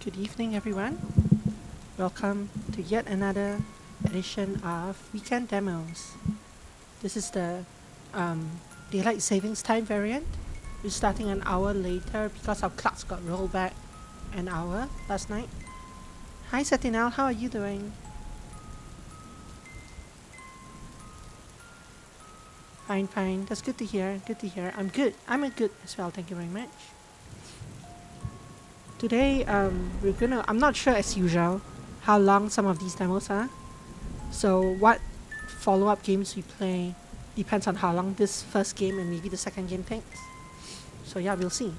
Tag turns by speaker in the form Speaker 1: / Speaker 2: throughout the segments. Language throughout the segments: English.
Speaker 1: Good evening, everyone. Welcome to yet another edition of Weekend Demos. This is the daylight savings time variant. We're starting an hour later because our clocks got rolled back an hour last night. Hi, Satinel. How are you doing? Fine, fine. That's good to hear. Good to hear. I'm good. I'm good as well. Thank you very much. Today, I'm not sure as usual how long some of these demos are. So what follow-up games we play depends on how long this first game and maybe the second game takes. So yeah, we'll see.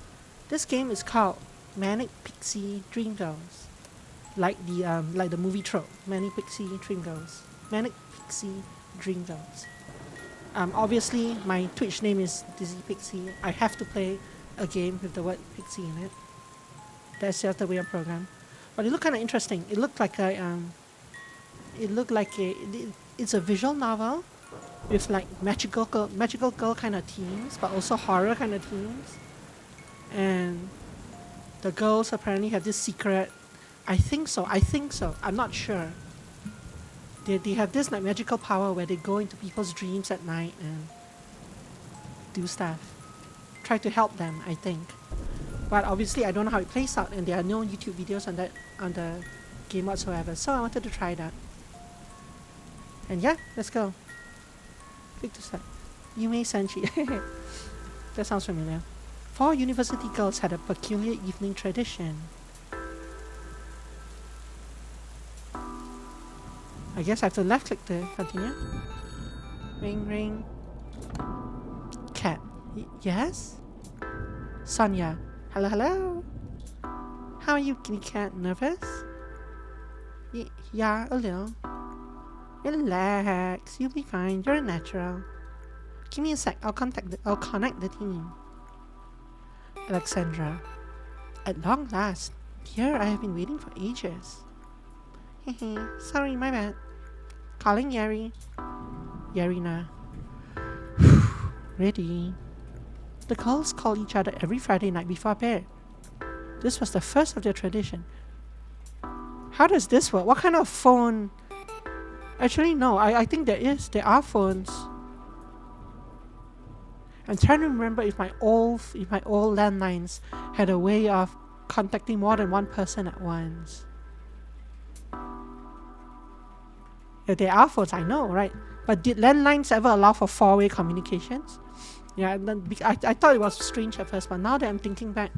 Speaker 1: This game is called Manic, Pixie, Dreamgirls. Like the movie trope. Manic, Pixie, Dreamgirls. Manic, Pixie, Dreamgirls. Obviously, my Twitch name is Dizzy Pixie. I have to play a game with the word Pixie in it. That's just the way I'm programmed. But it looked kind of interesting. It looked like it's a visual novel with like magical girl kind of themes, but also horror kind of themes. And the girls apparently have this secret. I think so. I'm not sure. They have this like magical power where they go into people's dreams at night and do stuff. Try to help them, I think. But obviously I don't know how it plays out, and there are no YouTube videos on the game whatsoever. So I wanted to try that. And yeah, let's go. Click to start. Yume Senshi. That sounds familiar. 4 university girls had a peculiar evening tradition. I guess I have to left click to continue. Ring ring. Cat. Yes? Sonia. Hello, hello. How are you, kitty cat? Nervous? Yeah, a little. Relax. You'll be fine. You're a natural. Give me a sec. I'll connect the team. Alexandra. At long last. Here I have been waiting for ages. Hehe. Sorry, my bad. Calling Yari. Yarina. Ready. The girls call each other every Friday night before bed. This was the first of their tradition. How does this work? What kind of phone? Actually, no. I think there are phones. I'm trying to remember if my old landlines had a way of contacting more than one person at once. Yeah, there are phones, I know, right? But did landlines ever allow for 4-way communications? Yeah, I thought it was strange at first, but now that I'm thinking back,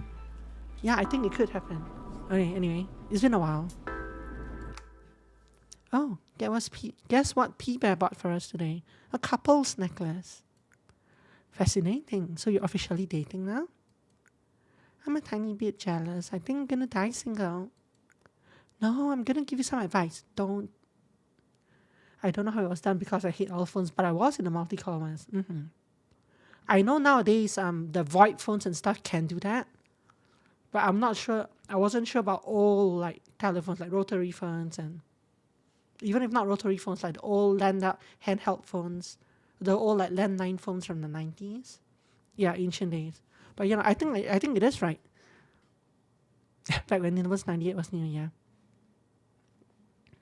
Speaker 1: yeah, I think it could happen. Okay, anyway, it's been a while. Oh, guess what P-Bear bought for us today? A couple's necklace. Fascinating. So you're officially dating now? I'm a tiny bit jealous. I think I'm gonna die single. No, I'm gonna give you some advice. I don't know how it was done because I hate all phones, but I was in the multi-call ones. I know nowadays the VoIP phones and stuff can do that, but I'm not sure. I wasn't sure about old like telephones, like rotary phones, and even if not rotary phones, like the old handheld phones, the old like landline phones from the 90s. Yeah, ancient days. But I think it is right. Back when it was 98 was new, yeah.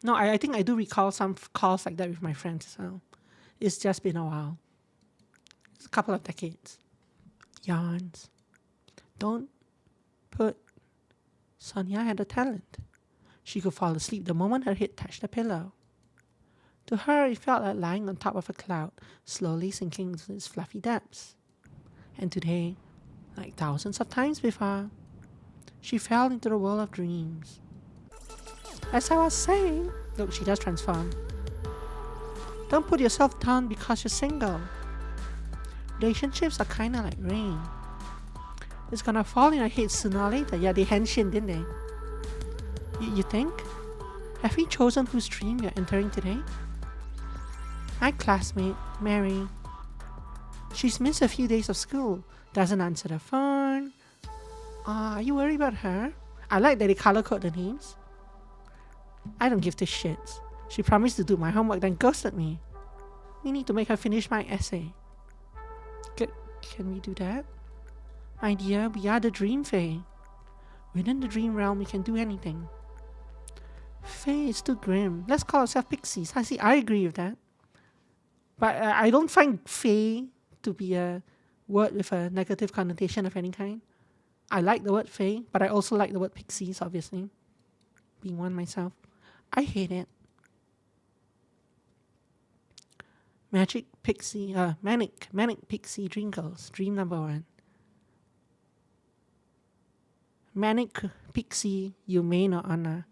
Speaker 1: No, I think I do recall some calls like that with my friends. So it's just been a while. It's a couple of decades. Yawns. Don't put. Sonia had a talent. She could fall asleep the moment her head touched the pillow. To her, it felt like lying on top of a cloud, slowly sinking into its fluffy depths. And today, like thousands of times before, she fell into the world of dreams. As I was saying, look, she does transform. Don't put yourself down because you're single. Relationships are kinda like rain. It's gonna fall in your head sooner or later. Yeah, they henshin, didn't they? You think? Have we chosen whose dream you're entering today? My classmate, Mary. She's missed a few days of school. Doesn't answer the phone. Are you worried about her? I like that they color code the names. I don't give two shits. She promised to do my homework, then ghosted me. We need to make her finish my essay. Can we do that? My dear, we are the Dream Fae. Within the dream realm, we can do anything. Fae is too grim. Let's call ourselves pixies. I agree with that. But I don't find fae to be a word with a negative connotation of any kind. I like the word fae, but I also like the word pixies, obviously. Being one myself. I hate it. Manic Pixie Dreamgirls, dream number 1. Manic Pixie Yume no Ana.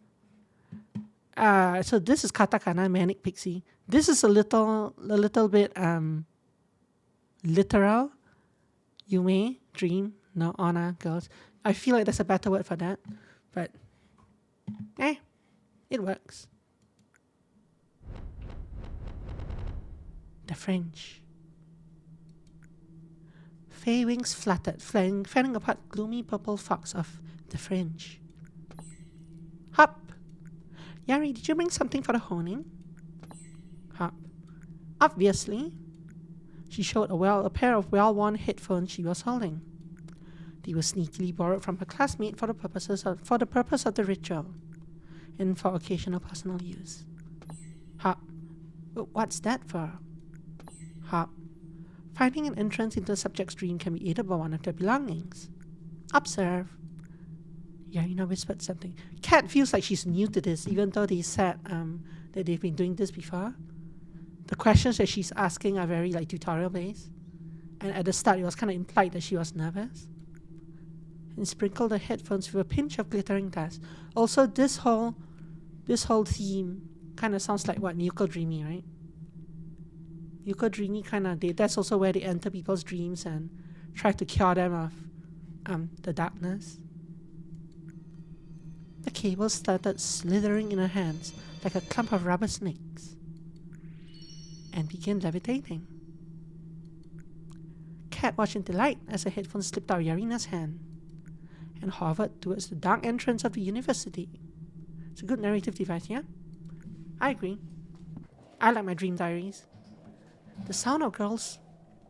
Speaker 1: So this is katakana, Manic Pixie. This is a little bit literal. Yume, dream, no Ana, girls. I feel like there's a better word for that, but it works. The French. Fae wings fluttered, fanning apart gloomy purple fogs of the fringe. Hop! Yari, did you bring something for the honing? Hop. Obviously. She showed a pair of well-worn headphones she was holding. They were sneakily borrowed from her classmate for the purpose of the ritual, and for occasional personal use. Hop. What's that for? Hop. Finding an entrance into the subject's dream can be aided by one of their belongings. Observe. Yarina whispered something. Kat feels like she's new to this, even though they said that they've been doing this before. The questions that she's asking are very like tutorial based, and at the start it was kind of implied that she was nervous. And sprinkled the headphones with a pinch of glittering dust. Also, this whole theme kind of sounds like what Miyuko Dreamy, right? Miyuko Dreamy that's also where they enter people's dreams and try to cure them of the darkness. The cables started slithering in her hands like a clump of rubber snakes and began levitating. Kat watched in delight as the headphones slipped out of Yarina's hand and hovered towards the dark entrance of the university. It's a good narrative device, yeah? I agree. I like my dream diaries. The sound of girls...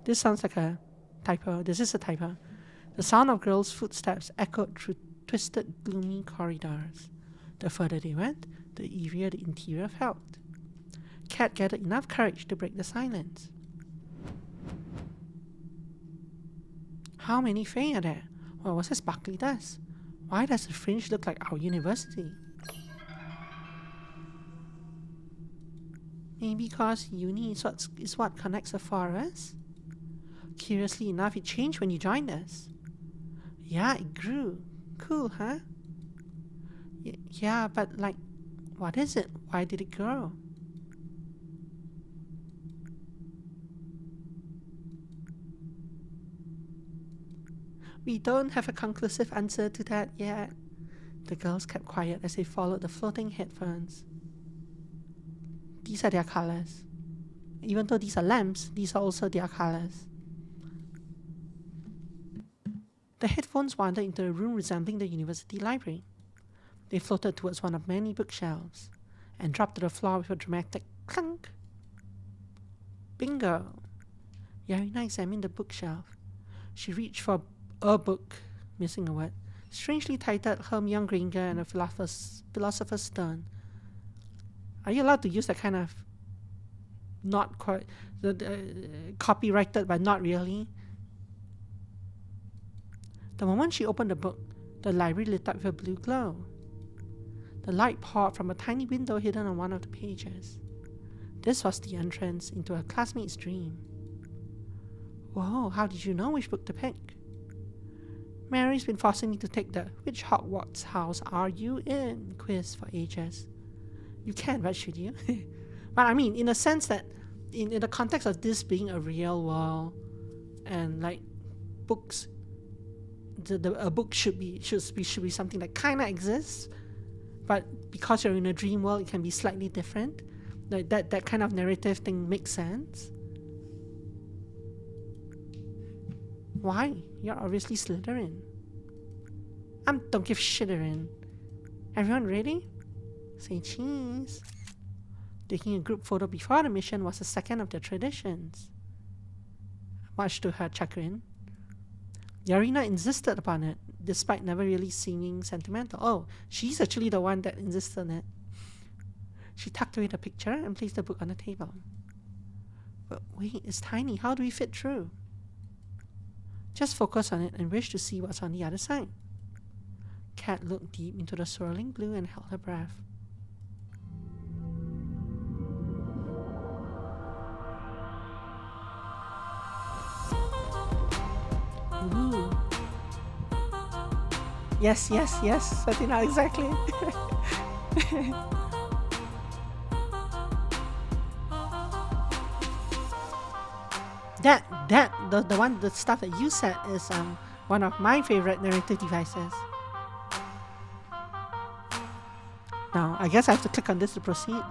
Speaker 1: This sounds like a typo. This is a typo. The sound of girls' footsteps echoed through twisted, gloomy corridors. The further they went, the eerier the interior felt. Kat gathered enough courage to break the silence. How many Fae are there? What was that sparkly dust? Why does the fringe look like our university? Maybe because uni is what connects the four of us? Curiously enough, it changed when you joined us. Yeah, it grew. Cool, huh? Yeah, but like, what is it? Why did it grow? We don't have a conclusive answer to that yet. The girls kept quiet as they followed the floating headphones. These are their colors. Even though these are lamps, these are also their colors. The headphones wandered into a room resembling the university library. They floated towards one of many bookshelves and dropped to the floor with a dramatic clunk. Bingo! Yarina examined the bookshelf. She reached for a book, missing a word, strangely titled Hermione Granger and a Philosopher's Stone. Are you allowed to use that kind of not quite copyrighted but not really? The moment she opened the book, the library lit up with a blue glow. The light poured from a tiny window hidden on one of the pages. This was the entrance into her classmate's dream. Whoa, how did you know which book to pick? Mary's been forcing me to take the "Which Hogwarts house are you in?" quiz for ages. You can, but should you? But I mean, in a sense that, in the context of this being a real world, and like books, a book should be something that kind of exists, but because you're in a dream world, it can be slightly different. Like that kind of narrative thing makes sense. Why? You're obviously Slytherin. Don't give Slytherin. Everyone ready? Say cheese. Taking a group photo before the mission was the second of their traditions. Much to her chagrin, Yarina insisted upon it, despite never really seeming sentimental. Oh, she's actually the one that insists on it. She tucked away the picture and placed the book on the table. But wait, it's tiny. How do we fit through? Just focus on it and wish to see what's on the other side. Kat looked deep into the swirling blue and held her breath. Ooh. Yes, Satina, exactly. The stuff that you said is one of my favorite narrative devices. Now, I guess I have to click on this to proceed.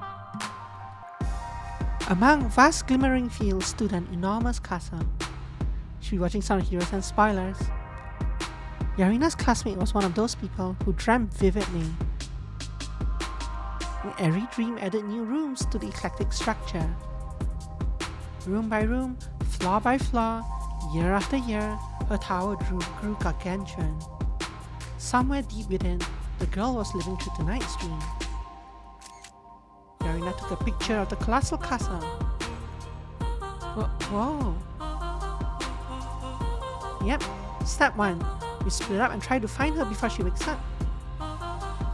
Speaker 1: Among vast glimmering fields stood an enormous castle. Should be watching some heroes and spoilers. Yarina's classmate was one of those people who dreamt vividly. And every dream added new rooms to the eclectic structure. Room by room, floor by floor, year after year, her tower grew gargantuan. Somewhere deep within, the girl was living through tonight's dream. Yarina took a picture of the colossal castle. Whoa. Yep, step 1. We split up and try to find her before she wakes up.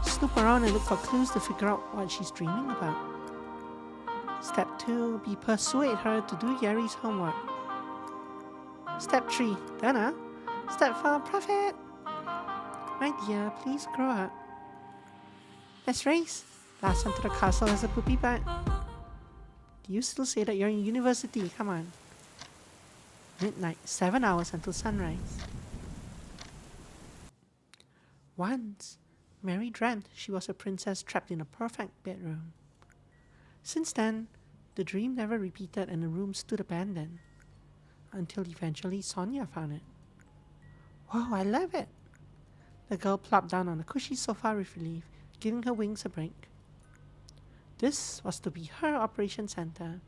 Speaker 1: Snoop around and look for clues to figure out what she's dreaming about. Step 2. Persuade her to do Yari's homework. Step 3. Done, huh? Step 4. Profit! My dear, please grow up. Let's race. Last one to the castle has a poopy butt. Do you still say that you're in university? Come on. Midnight, 7 hours until sunrise. Once, Mary dreamt she was a princess trapped in a perfect bedroom. Since then, the dream never repeated and the room stood abandoned. Until eventually Sonia found it. Wow, I love it! The girl plopped down on a cushy sofa with relief, giving her wings a break. This was to be her operation center.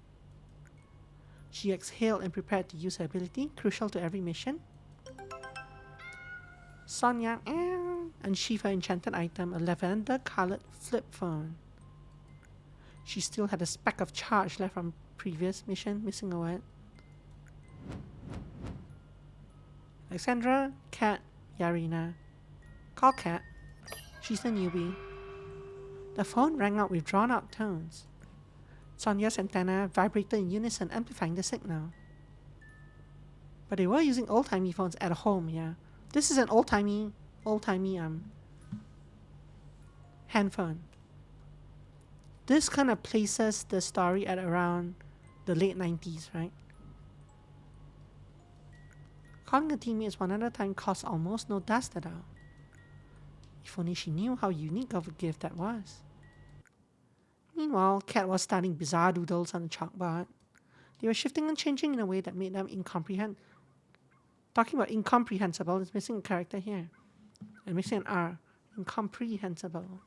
Speaker 1: She exhaled and prepared to use her ability, crucial to every mission. Sonia unsheathed her enchanted item, a lavender-colored flip phone. She still had a speck of charge left from previous mission, missing a word. Alexandra, Kat, Yarina. Call Kat. She's the newbie. The phone rang out with drawn-out tones. Sonia's antenna vibrated in unison, amplifying the signal. But they were using old-timey phones at home, yeah. This is an old-timey handphone. This kind of places the story at around the late 90s, right? Calling a teammate one at a time cost almost no dust at all. If only she knew how unique of a gift that was. Meanwhile, Kat was studying bizarre doodles on the chalkboard. They were shifting and changing in a way that made them incomprehensible. Talking about incomprehensible, it's missing a character here. And missing an R. Incomprehensible.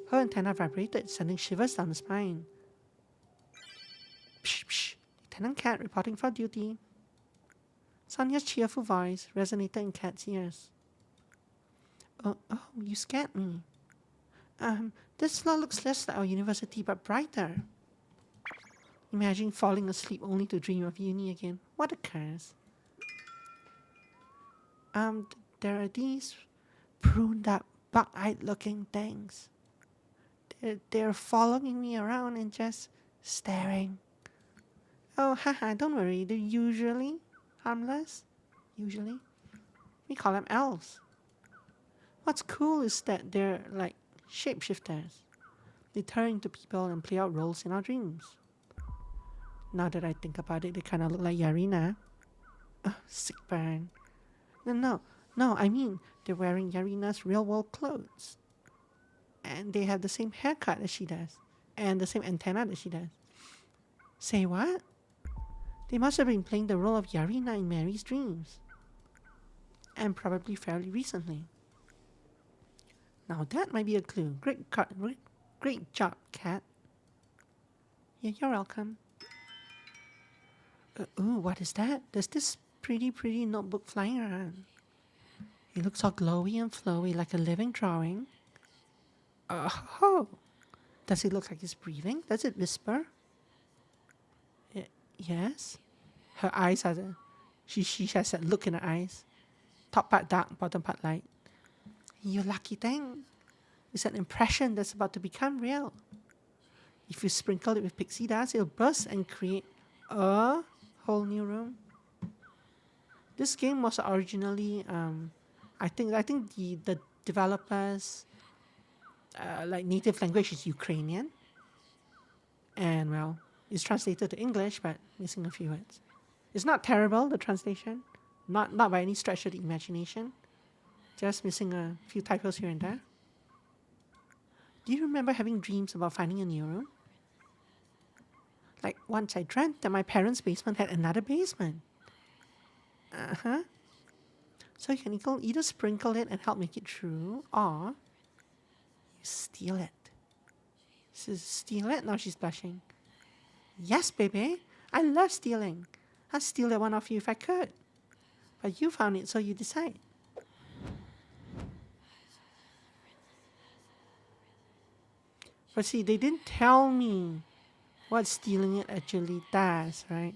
Speaker 1: Her antenna vibrated, sending shivers down the spine. Psh, psh. Lieutenant Kat reporting for duty. Sonia's cheerful voice resonated in Kat's ears. Oh, you scared me. This floor looks less like our university, but brighter. Imagine falling asleep only to dream of uni again. What a curse. There are these pruned up, bug-eyed looking things. They're following me around and just staring. Oh, haha, don't worry. They're usually harmless. Usually. We call them elves. What's cool is that they're like shapeshifters. They turn into people and play out roles in our dreams. Now that I think about it, they kind of look like Yarina. Sick burn. No, I mean, they're wearing Yarina's real-world clothes. And they have the same haircut as she does. And the same antenna that she does. Say what? They must have been playing the role of Yarina in Mary's dreams. And probably fairly recently. Now that might be a clue. Great job, Kat. Yeah, you're welcome. Ooh, what is that? There's this pretty notebook flying around. He looks all glowy and flowy like a living drawing. Oh, does it look like he's breathing? Does it whisper? Yes. Her eyes are she has that look in her eyes. Top part dark, bottom part light. You lucky thing. It's an impression that's about to become real. If you sprinkle it with Pixie dust, it'll burst and create a whole new room. This game was originally, I think the developers, like native language is Ukrainian, and well, it's translated to English but missing a few words. It's not terrible, the translation, not by any stretch of the imagination, just missing a few typos here and there. Do you remember having dreams about finding a new room? Like once I dreamt that my parents' basement had another basement. Uh-huh. So you can either sprinkle it and help make it true, or you steal it. Steal it? Now she's blushing. Yes, baby. I love stealing. I'd steal that one off you if I could. But you found it, so you decide. But see, they didn't tell me what stealing it actually does, right?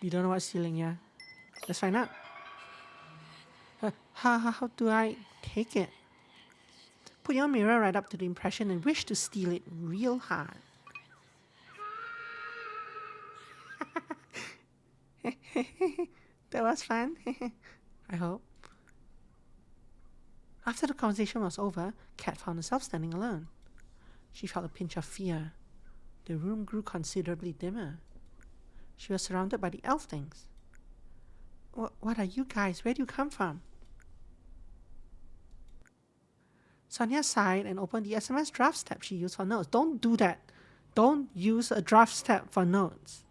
Speaker 1: You don't know what stealing, yeah? Let's find out. How do I take it? Put your mirror right up to the impression and wish to steal it real hard. That was fun. I hope. After the conversation was over, Kat found herself standing alone. She felt a pinch of fear. The room grew considerably dimmer. She was surrounded by the elf things. What are you guys? Where do you come from? Sonia sighed and opened the SMS draft tab she used for notes. Don't do that. Don't use a draft tab for notes.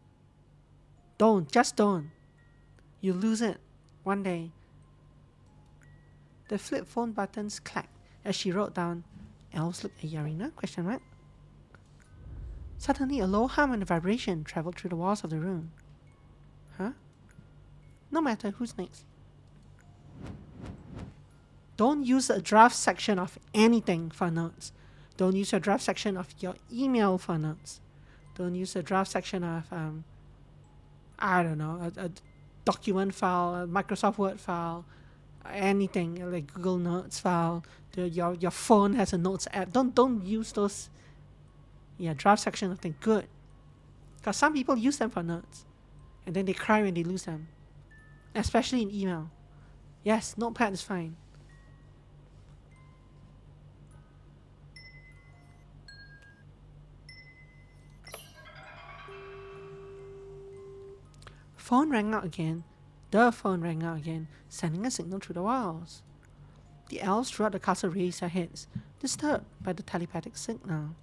Speaker 1: Just don't. You'll lose it one day. The flip phone buttons clacked as she wrote down, "Elves look at Yarina?" ? Suddenly, a low hum and a vibration traveled through the walls of the room. Huh? No matter, who's next? Don't use a draft section of anything for notes. Don't use your draft section of your email for notes. Don't use a draft section of, I don't know, a document file, a Microsoft Word file, anything like Google Notes file. Your phone has a notes app. Don't use those. Yeah, draft section of things. Good, because some people use them for notes, and then they cry when they lose them, especially in email. Yes, Notepad is fine. Phone rang out again. The phone rang out again, sending a signal through the walls. The elves throughout the castle raised their heads, disturbed by the telepathic signal.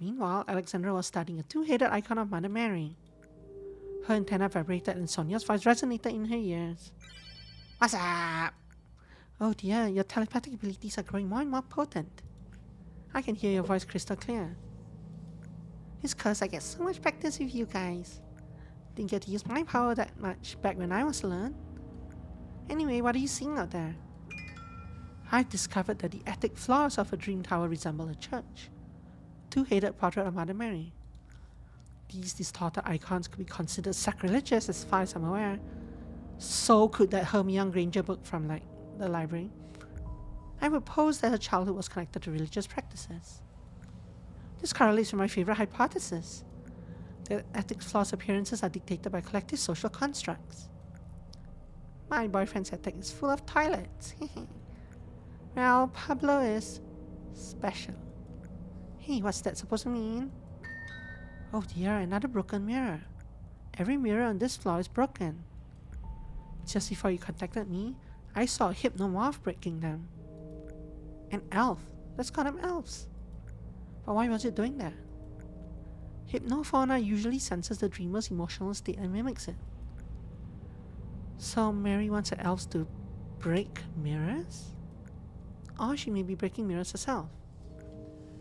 Speaker 1: Meanwhile, Alexandra was studying a two-headed icon of Mother Mary. Her antenna vibrated and Sonia's voice resonated in her ears. What's up? Oh dear, your telepathic abilities are growing more and more potent. I can hear your voice crystal clear. It's 'cause I get so much practice with you guys. Didn't get to use my power that much back when I was alone. Anyway, what are you seeing out there? I've discovered that the attic floors of a dream tower resemble a church. Two-headed portrait of Mother Mary. These distorted icons could be considered sacrilegious as far as I'm aware. So could that Hermione Granger book from the library. I would pose that her childhood was connected to religious practices. This correlates with my favorite hypothesis. The attic floor's appearances are dictated by collective social constructs. My boyfriend's attic is full of toilets. Well, Pablo is special. Hey, what's that supposed to mean? Oh dear, another broken mirror. Every mirror on this floor is broken. Just before you contacted me, I saw a hypnomorph breaking them. An elf. Let's call them elves. But why was it doing that? Hypnofauna usually senses the dreamer's emotional state and mimics it. So Mary wants her elves to break mirrors? Or she may be breaking mirrors herself.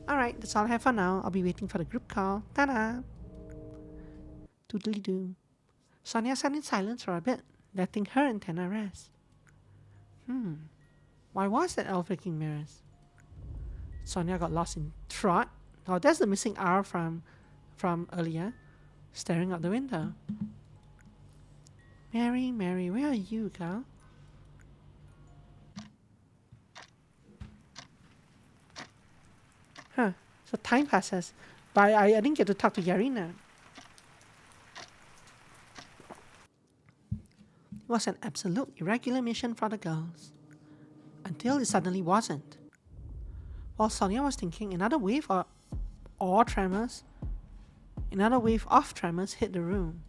Speaker 1: Alright, that's all I have for now. I'll be waiting for the group call. Ta-da! Doodly-doo. Sonia sat in silence for a bit, letting her antenna rest. Why was that elf making mirrors? Sonia got lost in thought. Oh, that's the missing R from earlier, staring out the window. Mary, Mary, where are you, girl? So time passes, but I didn't get to talk to Yarina. It was an absolute irregular mission for the girls. Until it suddenly wasn't. While Sonia was thinking, another wave of tremors hit the room.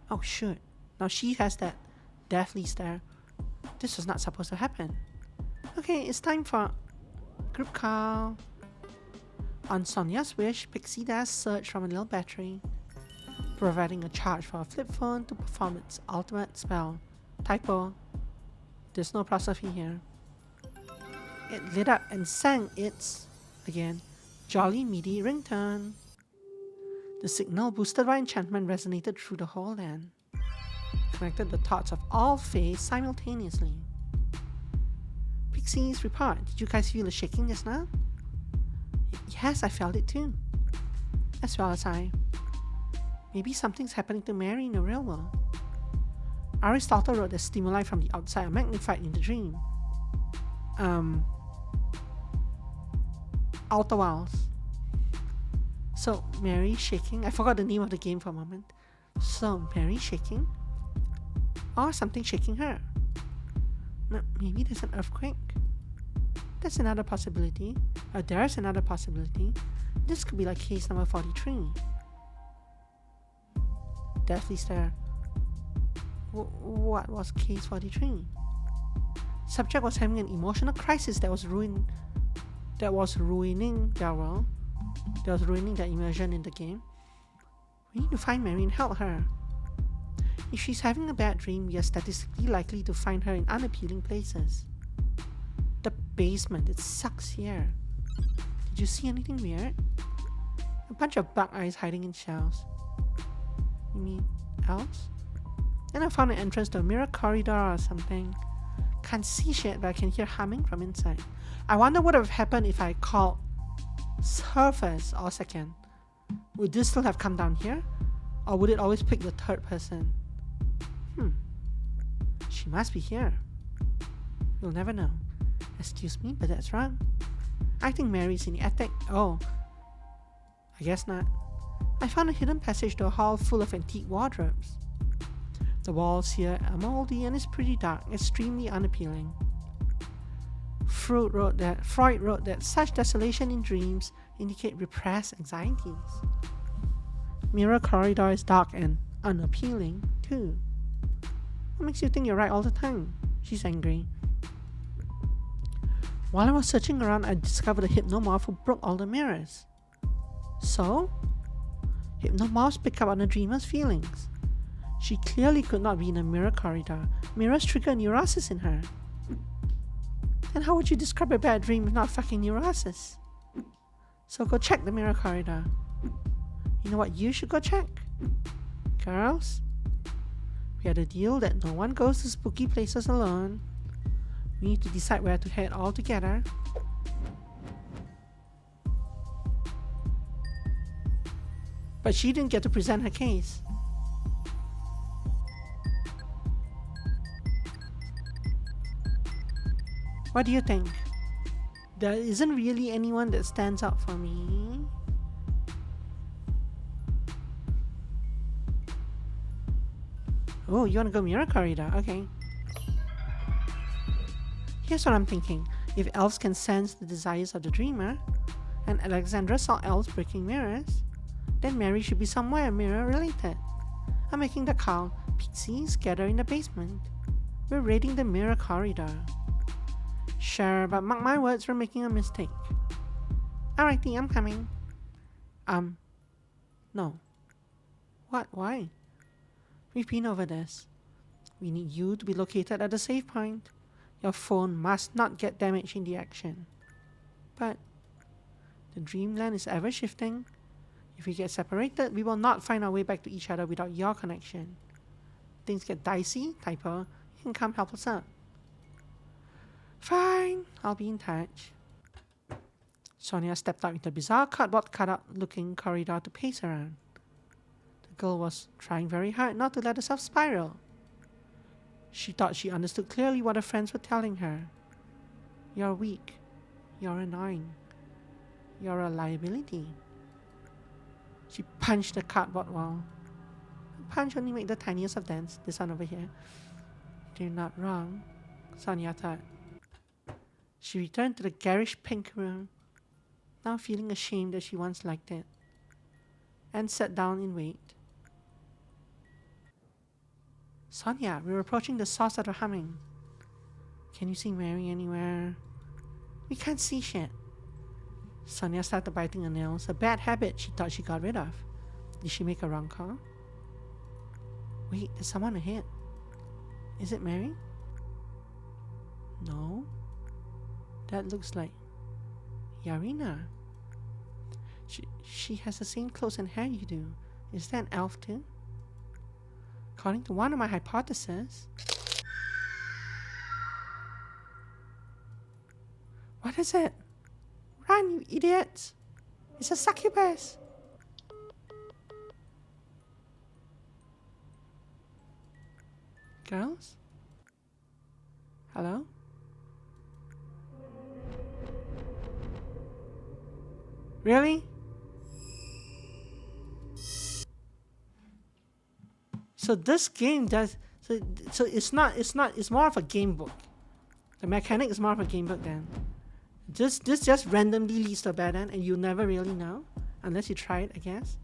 Speaker 1: Oh shoot, now she has that deathly stare. This was not supposed to happen. Okay, it's time for group call. On Sonia's wish, Pixie Dash surged from a little battery, providing a charge for a flip phone to perform its ultimate spell. Typo. There's no apostrophe here. It lit up and sang its, again, jolly meaty ringtone. The signal, boosted by enchantment, resonated through the whole land, connected the thoughts of all fays simultaneously. Pixie's report. Did you guys feel a shaking just now? Yes, I felt it too. As well as I. Maybe something's happening to Mary in the real world. Aristotle wrote that stimuli from the outside are magnified in the dream. Outer Wilds. So, Mary shaking. I forgot the name of the game for a moment. So, Mary shaking? Or something shaking her. Maybe there's an earthquake? That's another possibility. There's another possibility. This could be like case number 43. Deathly stare. What was case 43? Subject was having an emotional crisis that was ruining their world. That was ruining their immersion in the game. We need to find Mary and help her. If she's having a bad dream, we are statistically likely to find her in unappealing places. The basement, it sucks here. Did you see anything weird? A bunch of bug eyes hiding in shelves. You mean elves? Then I found an entrance to a mirror corridor or something. Can't see shit, but I can hear humming from inside. I wonder what would have happened if I called her first or second. Would this still have come down here? Or would it always pick the third person? She must be here. We'll never know. Excuse me, but that's wrong. I think Mary's in the attic. Oh, I guess not. I found a hidden passage to a hall full of antique wardrobes. The walls here are moldy and it's pretty dark, extremely unappealing. Freud wrote that such desolation in dreams indicate repressed anxieties. Mirror corridor is dark and unappealing too. What makes you think you're right all the time? She's angry. While I was searching around, I discovered a hypnomorph who broke all the mirrors. So? Hypnomorphs pick up on the dreamer's feelings. She clearly could not be in a mirror corridor. Mirrors trigger neurosis in her. And how would you describe a bad dream if not fucking neurosis? So go check the mirror corridor. You know what you should go check? Girls? We had a deal that no one goes to spooky places alone. We need to decide where to head all together. But she didn't get to present her case. What do you think? There isn't really anyone that stands out for me. Oh, you wanna go mirror corridor? Okay. Here's what I'm thinking. If elves can sense the desires of the dreamer, and Alexandra saw elves breaking mirrors, then Mary should be somewhere mirror related. I'm making the call. Pixies gather in the basement. We're raiding the mirror corridor. Sure, but mark my words, we're making a mistake. Alrighty, I'm coming. No. What? Why? We've been over this. We need you to be located at the safe point. Your phone must not get damaged in the action. But the dreamland is ever shifting. If we get separated, we will not find our way back to each other without your connection. things get dicey, typo, you can come help us out. Fine, I'll be in touch. Sonia stepped out into the bizarre cardboard cutout-looking corridor to pace around. The girl was trying very hard not to let herself spiral. She thought she understood clearly what her friends were telling her. You're weak. You're annoying. You're a liability. She punched the cardboard wall. A punch only made the tiniest of dents, this one over here. They're not wrong, Sonia thought. She returned to the garish pink room, now feeling ashamed that she once liked it, and sat down in wait. Sonia, we're approaching the source of the humming. Can you see Mary anywhere? We can't see shit. Sonia started biting her nails, a bad habit she thought she got rid of. Did she make a wrong call? Wait, there's someone ahead. Is it Mary? No. That looks like Yarina. She has the same clothes and hair you do. Is that an elf too? According to one of my hypotheses. What is it? Run, you idiots! It's a succubus! Girls? Hello? Really? So this game does so it's more of a game book. The mechanic is more of a game book then. This just randomly leads to a bad end and you never really know unless you try it, I guess.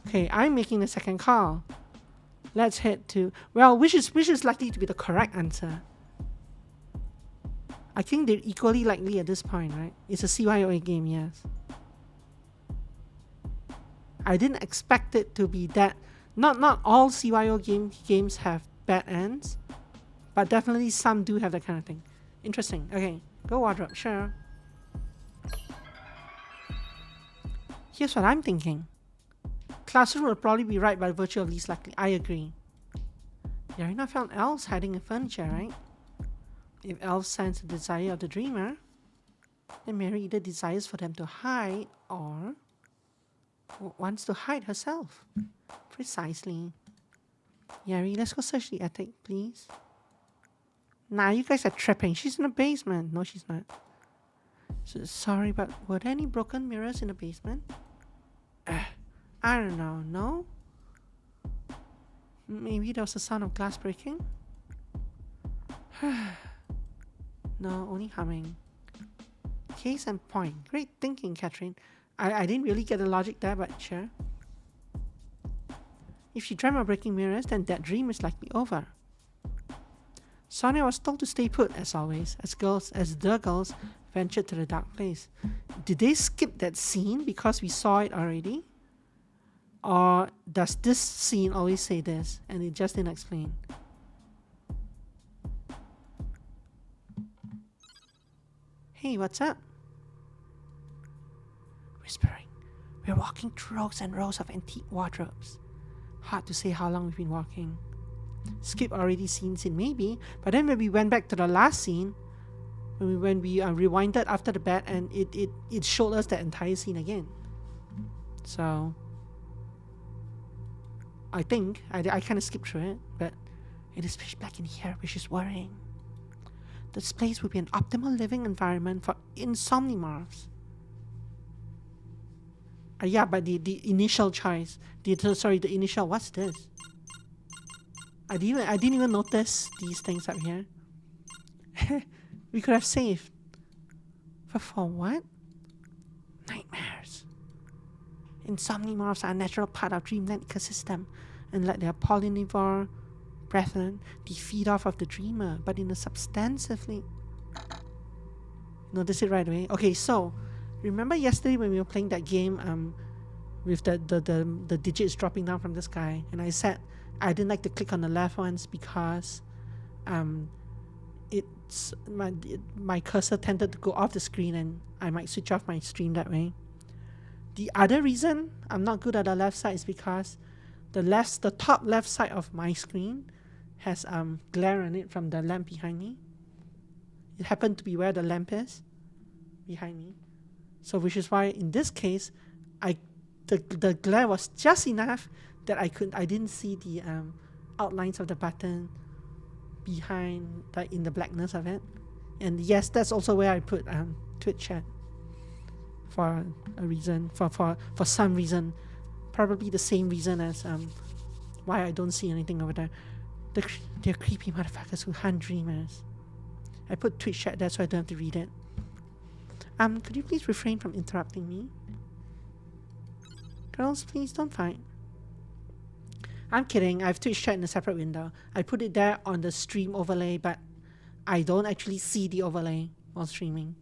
Speaker 1: Okay, I'm making the second call. Let's head to which is likely to be the correct answer. I think they're equally likely at this point, right? It's a CYOA game, yes. I didn't expect it to be that. Not all CYO games have bad ends, but definitely some do have that kind of thing. Interesting. Okay, go wardrobe, sure. Here's what I'm thinking. Classroom will probably be right by virtue of least likely. I agree. Yarina found elves hiding in furniture, right? If elves sense the desire of the dreamer, then Mary either desires for them to hide or wants to hide herself. Precisely. Yari, let's go search the attic, please. Nah, you guys are tripping. She's in the basement. No, she's not. So, sorry, but were there any broken mirrors in the basement? I don't know. No? Maybe there was a sound of glass breaking? No, only humming. Case in point. Great thinking, Catherine. I didn't really get the logic there, but sure. If she dreamt of breaking mirrors, then that dream is likely over. Sonia was told to stay put, as always, as the girls ventured to the dark place. Did they skip that scene because we saw it already? Or does this scene always say this, and it just didn't explain? Hey, what's up? Whispering. We're walking through rows and rows of antique wardrobes. Hard to say how long we've been walking. Skip already seen scene maybe, but then when we went back to the last scene, when we rewinded after the bat, and it showed us that entire scene again. So I think I kind of skipped through it, but it is pitch black in here, which is worrying. This place would be an optimal living environment for insomnimorphs. Yeah, but the initial choice, the initial, what's this? I didn't even notice these things up here. We could have saved. For what? Nightmares. Insomnimorphs are a natural part of dreamland ecosystem, and like their polynivore brethren, they feed off of the dreamer, but in a substantively. Notice it right away. Okay, so remember yesterday when we were playing that game with the digits dropping down from the sky, and I said I didn't like to click on the left ones because it's my cursor tended to go off the screen and I might switch off my stream that way. The other reason I'm not good at the left side is because the top left side of my screen has glare on it from the lamp behind me. It happened to be where the lamp is behind me. So which is why in this case, the glare was just enough that I didn't see the outlines of the button behind, like in the blackness of it. And yes, that's also where I put Twitch chat for a reason, for some reason, probably the same reason as why I don't see anything over there. They're creepy motherfuckers who hunt dreamers. I put Twitch chat there so I don't have to read it. Could you please refrain from interrupting me? Girls, please don't fight. I'm kidding, I have Twitch chat in a separate window. I put it there on the stream overlay, but I don't actually see the overlay while streaming.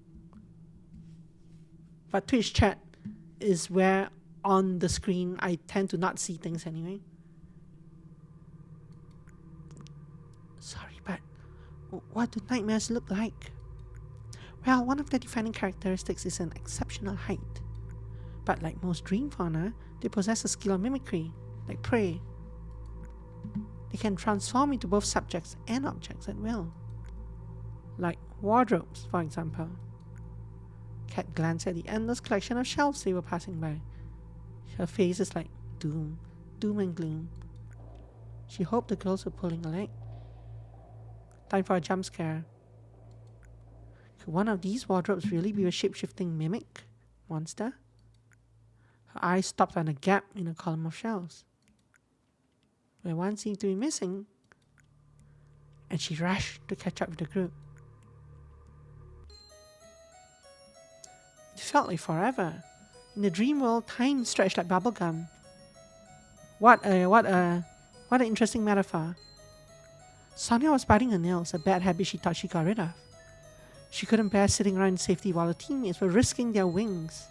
Speaker 1: But Twitch chat is where on the screen I tend to not see things anyway. Sorry, but what do nightmares look like? Well, one of their defining characteristics is an exceptional height. But like most dream fauna, they possess a skill of mimicry, like prey. They can transform into both subjects and objects at will. Like wardrobes, for example. Cat glanced at the endless collection of shelves they were passing by. Her face is like doom and gloom. She hoped the girls were pulling a leg. Time for a jump scare. Could one of these wardrobes really be a shape-shifting mimic monster? Her eyes stopped on a gap in a column of shelves, where one seemed to be missing, and she rushed to catch up with the group. It felt like forever. In the dream world, time stretched like bubblegum. What an interesting metaphor. Sonia was biting her nails, a bad habit she thought she got rid of. She couldn't bear sitting around in safety while her teammates were risking their wings.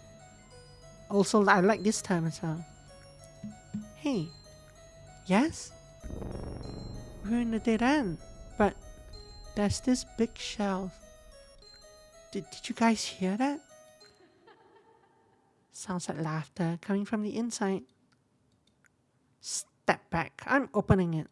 Speaker 1: Also, I like this term as well. Hey. Yes? We're in the dead end, but there's this big shelf. Did you guys hear that? Sounds like laughter coming from the inside. Step back, I'm opening it.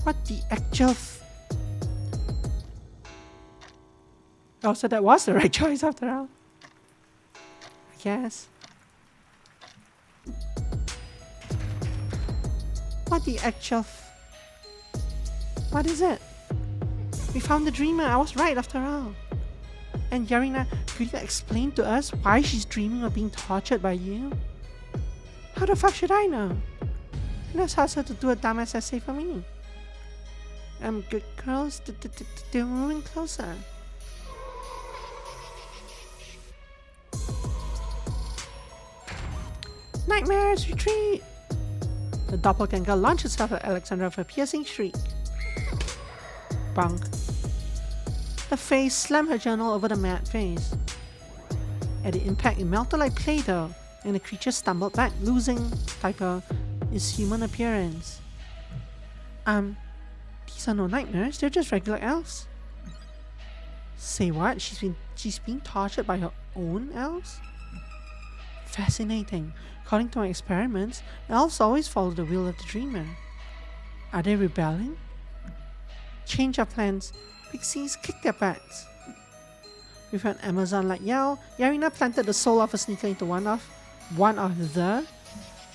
Speaker 1: What the actual Oh, so that was the right choice after all. I guess. What the actual What is it? We found the dreamer. I was right after all. And Yarina, could you explain to us why she's dreaming of being tortured by you? How the fuck should I know? Let's ask her to do a dumbass essay for me. Good girls, they're moving closer. Nightmares, retreat! The doppelganger launched itself at Alexandra with a piercing shriek. Bonk. The face slammed her journal over the mad face. At the impact, it melted like Play-Doh, and the creature stumbled back, losing, typo, its human appearance. These are no nightmares, they're just regular elves. Say what? She's being tortured by her own elves? Fascinating. According to my experiments, elves always follow the will of the dreamer. Are they rebelling? Change of plans. Pixies kick their butts. With an Amazon-like yell, Yarina planted the sole of a sneaker into one of the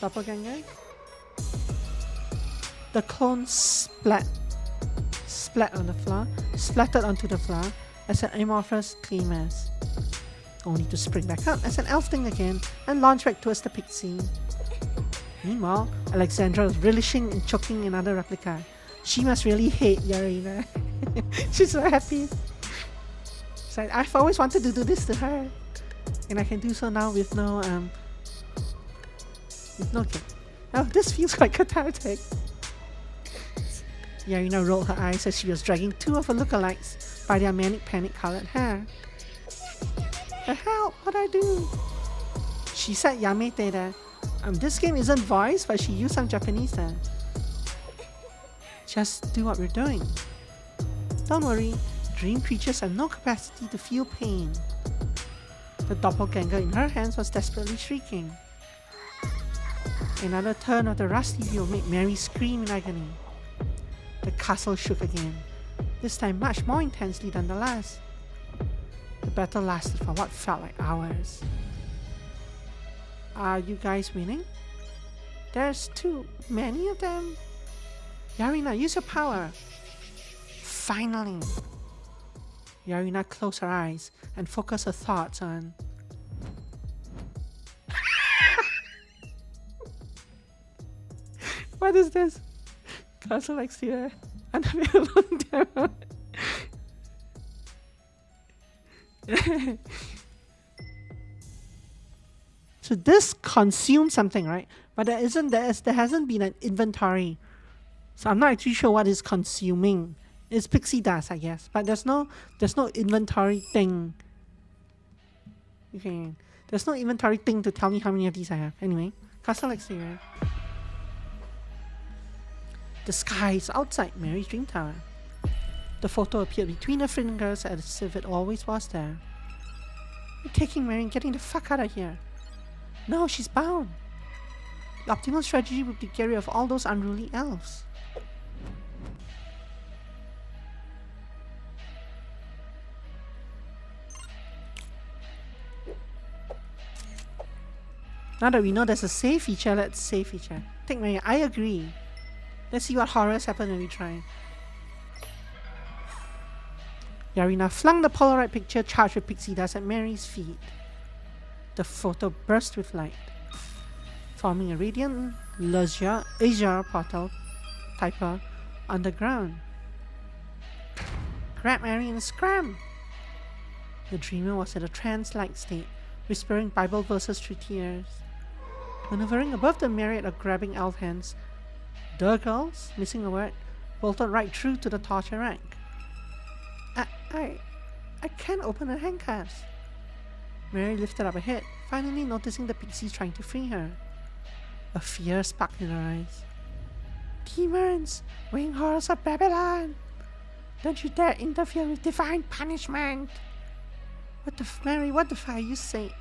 Speaker 1: doppelgangers. The clone splattered onto the floor as an amorphous clay mass, only to spring back up as an elf thing again and launch back towards the pixie. Meanwhile, Alexandra was relishing in choking another replica. She must really hate Yarina. She's so happy. She's like, I've always wanted to do this to her, and I can do so now with no guilt. Oh, this feels quite cathartic. Yarina rolled her eyes as she was dragging two of her lookalikes by their manic panic colored hair. The hell? What'd I do? She said Yamete there. This game isn't voiced, but she used some Japanese there. Just do what we're doing. Don't worry, dream creatures have no capacity to feel pain. The doppelganger in her hands was desperately shrieking. Another turn of the rusty wheel made Mary scream in agony. The castle shook again, this time much more intensely than the last. The battle lasted for what felt like hours. Are you guys winning? There's too many of them. Yarina, use your power. Finally. Yarina closed her eyes and focused her thoughts on... What is this? Castle exterior. Unavailable demo. So this consumes something, right? But there hasn't been an inventory. So I'm not actually sure what is consuming. It's Pixie does, I guess. But there's no inventory thing. Okay. There's no inventory thing to tell me how many of these I have. Anyway, castle exterior. The sky is outside Mary's dream tower. The photo appeared between her fingers as if it always was there. You're taking Mary and getting the fuck out of here. No, she's bound. The optimal strategy would be to get rid of all those unruly elves. Now that we know there's a save feature, let's save feature. Take Mary, I agree. Let's see what horrors happen when we try. Yarina flung the Polaroid picture charged with pixie dust at Mary's feet. The photo burst with light, forming a radiant azure portal typer on the ground. Grab Mary and scram! The dreamer was in a trance-like state, whispering Bible verses through tears. Maneuvering above the myriad of grabbing elf hands, the girls, missing a word, bolted right through to the torture rack. I can't open her handcuffs. Mary lifted up her head, finally noticing the pixies trying to free her. A fear sparkled in her eyes. Demons! Winged horrors of Babylon! Don't you dare interfere with divine punishment! Mary, what the fuck are you saying?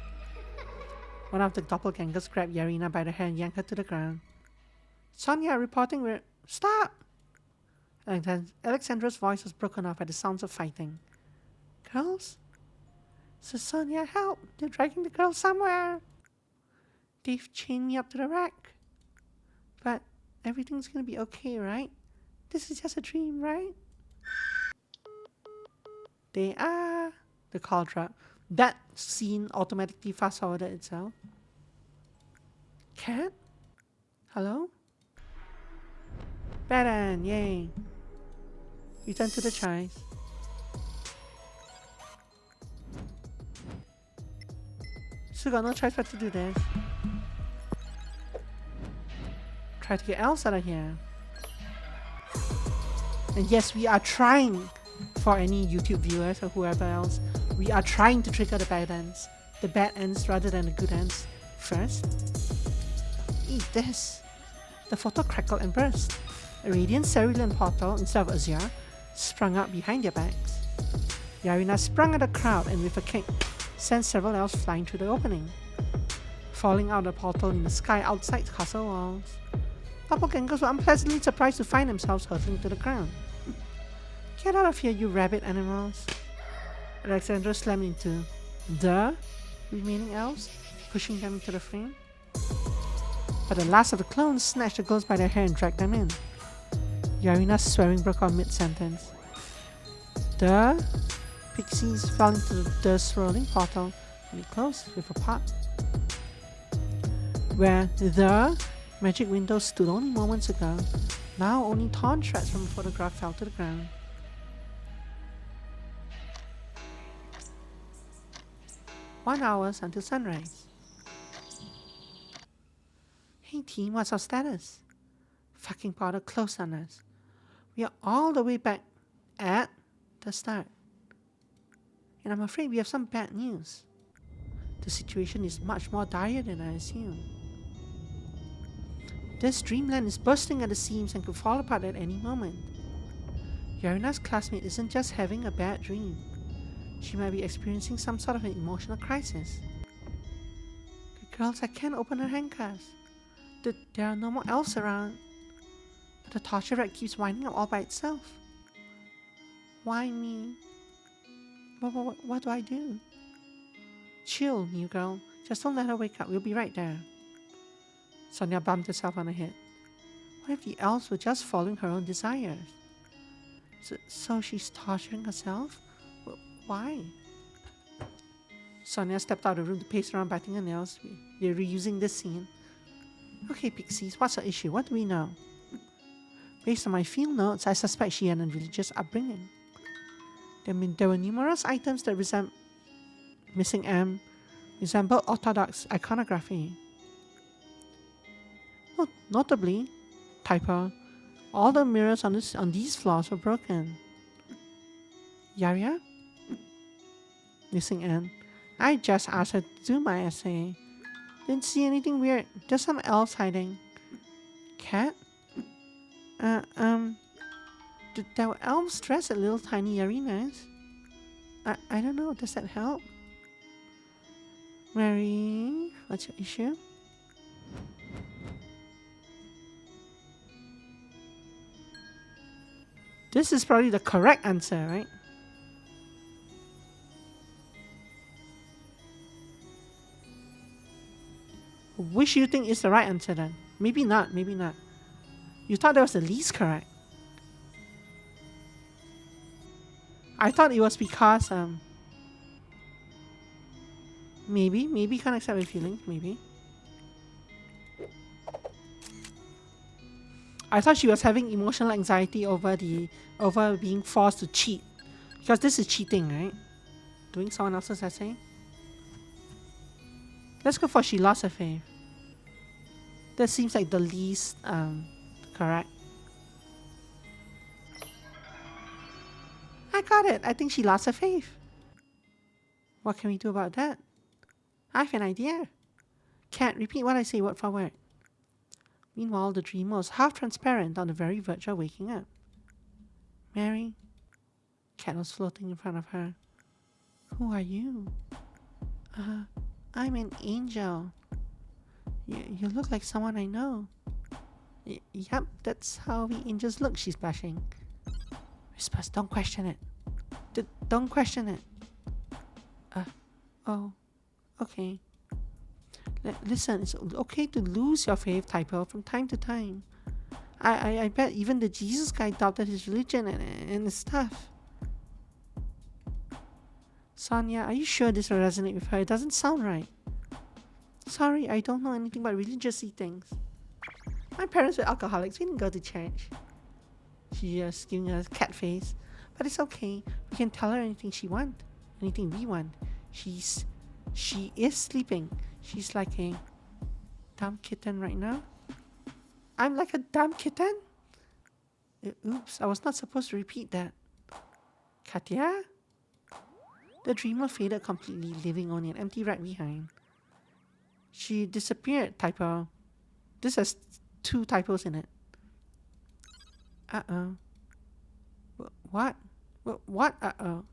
Speaker 1: One of the doppelgangers grabbed Yarina by the hair and yanked her to the ground. Sonia, reporting we're... Stop! Alexandra's voice was broken off by the sounds of fighting. Girls? So Sonia, help! They're dragging the girl somewhere! They've chained me up to the rack. But everything's gonna be okay, right? This is just a dream, right? They are... The call dropped. That scene automatically fast-forwarded itself. Cat? Hello? Badan, yay! Return to the choice. Still got no choice but to do this. Try to get Elsa out of here. And yes, we are trying, for any YouTube viewers or whoever else, we are trying to trigger the bad ends. The bad ends rather than the good ends first. Eat this. The photo crackled and burst. A radiant cerulean portal, instead of azure, sprung up behind their backs. Yarina sprung at the crowd and with a kick, sent several elves flying through the opening, falling out of the portal in the sky outside the castle walls. Doppelgangers were unpleasantly surprised to find themselves hurtling to the ground. Get out of here, you rabbit animals! Alexandra slammed into the remaining elves, pushing them into the frame. But the last of the clones snatched the girls by their hair and dragged them in. Yarina's swearing broke out mid-sentence. The pixies fell into the swirling portal and it closed with a pop. Where the magic window stood only moments ago, now only torn shreds from the photograph fell to the ground. "1 hour until sunrise." Hey team, what's our status? Fucking powder close on us. We are all the way back at the start. And I'm afraid we have some bad news. The situation is much more dire than I assumed. This dreamland is bursting at the seams and could fall apart at any moment. Yarina's classmate isn't just having a bad dream. She might be experiencing some sort of an emotional crisis. Girls, I can't open her handcuffs. There are no more elves around. But the torture rack keeps winding up all by itself. Why me? What do I do? Chill, new girl. Just don't let her wake up. We'll be right there. Sonia bumped herself on the head. What if the elves were just following her own desires? So she's torturing herself? Why? Sonia stepped out of the room to pace around biting her nails. They're reusing this scene. Okay, Pixies, what's her issue? What do we know? Based on my field notes, I suspect she had a religious upbringing. There were numerous items that resembled Orthodox iconography. Notably, typo, all the mirrors on these floors were broken. Yaria? Missing Anne. I just asked her to do my essay. Didn't see anything weird, just some elves hiding. Cat? There were elves dressed as little tiny arenas. I don't know, does that help? Mary, what's your issue? This is probably the correct answer, right? Which you think is the right answer then? Maybe not, maybe not. You thought that was the least correct. I thought it was because, maybe can't accept your feelings, maybe. I thought she was having emotional anxiety over being forced to cheat. Because this is cheating, right? Doing someone else's essay. Let's go for she lost her faith. That seems like the least correct. I got it. I think she lost her faith. What can we do about that? I have an idea. Can't repeat what I say word for word. Meanwhile, the dreamer was half transparent on the very verge of waking up. Mary? Cat was floating in front of her. Who are you? I'm an angel. You look like someone I know. Yep, that's how we angels look, she's blushing. Whispers, don't question it. Don't question it. Oh, okay. Listen, it's okay to lose your faith, typo, from time to time. I bet even the Jesus guy doubted his religion and stuff. Sonia, are you sure this will resonate with her? It doesn't sound right. Sorry, I don't know anything about religious things. My parents were alcoholics. We didn't go to church. She just giving a cat face. But it's okay. We can tell her anything she wants. Anything we want. She is sleeping. She's like a dumb kitten right now. I'm like a dumb kitten? Oops, I was not supposed to repeat that. Katya? The dreamer faded completely, leaving only an empty rack behind. She disappeared, typo. This has 2 typos in it. Uh-oh. What? What? Uh-oh.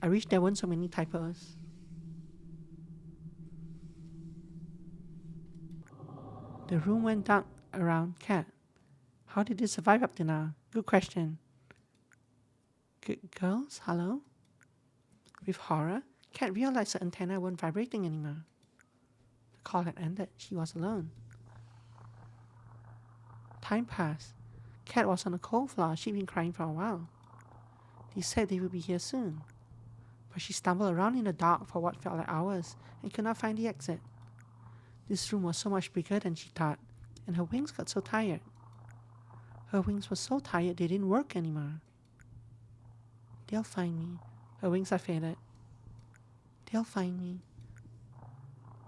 Speaker 1: I wish there weren't so many typos. The room went dark around Cat. How did it survive up to now? Good question. Girls, hello? With horror, Cat realized her antenna weren't vibrating anymore. The call had ended. She was alone. Time passed. Cat was on the cold floor. She'd been crying for a while. They said they would be here soon. But she stumbled around in the dark for what felt like hours and could not find the exit. This room was so much bigger than she thought, and her wings got so tired. Her wings were so tired they didn't work anymore. They'll find me. Her wings are faded. They'll find me.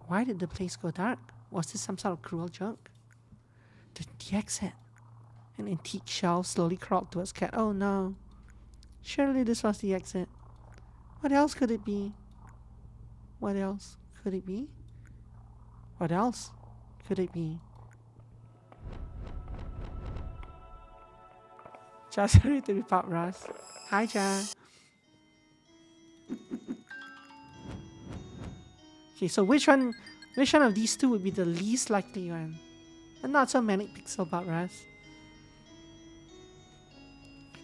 Speaker 1: Why did the place go dark? Was this some sort of cruel joke? The exit. An antique shelf slowly crawled towards Cat. Oh no. Surely this was the exit. What else could it be? What else could it be? What else could it be? Just ready to be pop Russ. Hi, Ja. Okay, so which one of these two would be the least likely one? And not so Manic Pixel Pop Russ.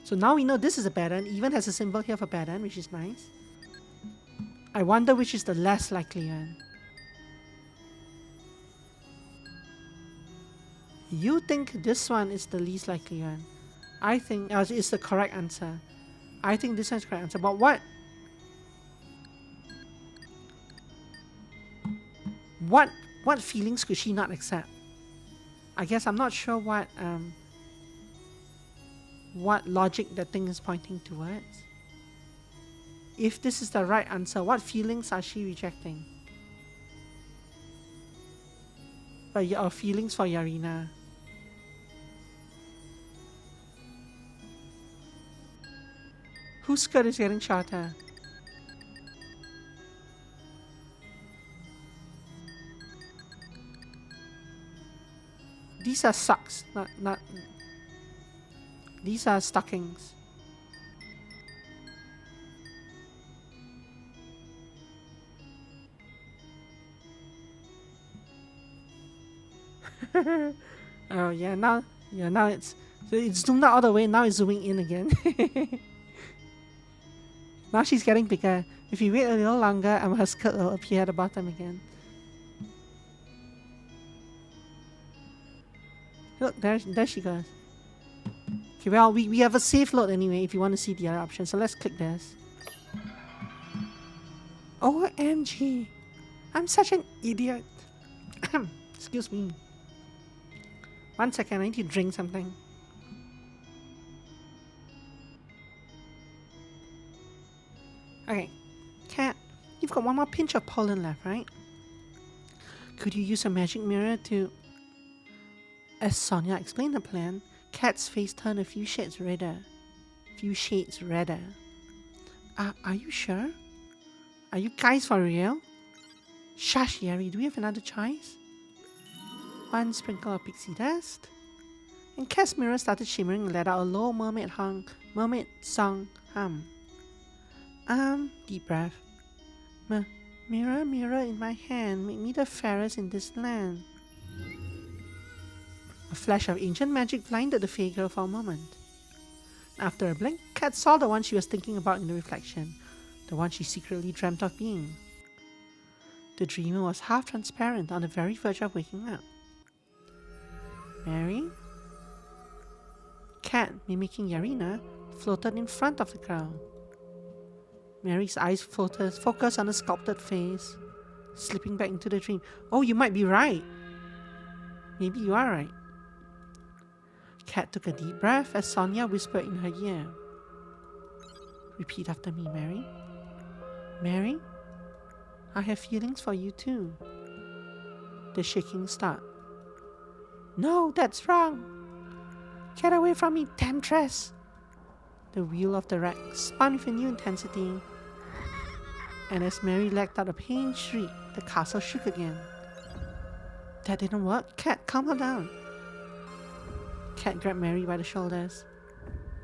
Speaker 1: So now we know this is a bad end. Even has a symbol here for bad end, which is nice. I wonder which is the less likely one. You think this one is the least likely one. I think it's the correct answer. I think this one's the correct answer. But what feelings could she not accept? I guess I'm not sure what logic that thing is pointing towards. If this is the right answer, what feelings are she rejecting? Or feelings for Yarina. Whose skirt is getting shorter? These are socks, not. These are stockings. Oh yeah, now it's zoomed out all the way. Now it's zooming in again. Now she's getting bigger. If you wait a little longer, her skirt will appear at the bottom again. Look, there she goes. Okay, well, we have a safe load anyway if you want to see the other options. So let's click this. OMG. I'm such an idiot. Excuse me. 1 second, I need to drink something. Okay, Cat, you've got one more pinch of pollen left, right? Could you use a magic mirror to... As Sonia explained the plan, Cat's face turned a few shades redder. Are you sure? Are you guys for real? Shush, Yeri, do we have another choice? 1 sprinkle of pixie dust. And Cat's mirror started shimmering and let out a low mermaid song hum. Deep breath. Mirror, mirror in my hand, make me the fairest in this land. A flash of ancient magic blinded the fey girl for a moment. After a blink, Cat saw the one she was thinking about in the reflection, the one she secretly dreamt of being. The dreamer was half transparent on the very verge of waking up. Mary? Cat, mimicking Yarina, floated in front of the girl. Mary's eyes focused on the sculpted face, slipping back into the dream. Oh, you might be right. Maybe you are right. Cat took a deep breath as Sonia whispered in her ear. Repeat after me, Mary. Mary, I have feelings for you too. The shaking stopped. No, that's wrong. Get away from me, temptress. The wheel of the rack spun with a new intensity. And as Mary let out a pained shriek, the castle shook again. That didn't work. Cat, calm her down. Cat grabbed Mary by the shoulders.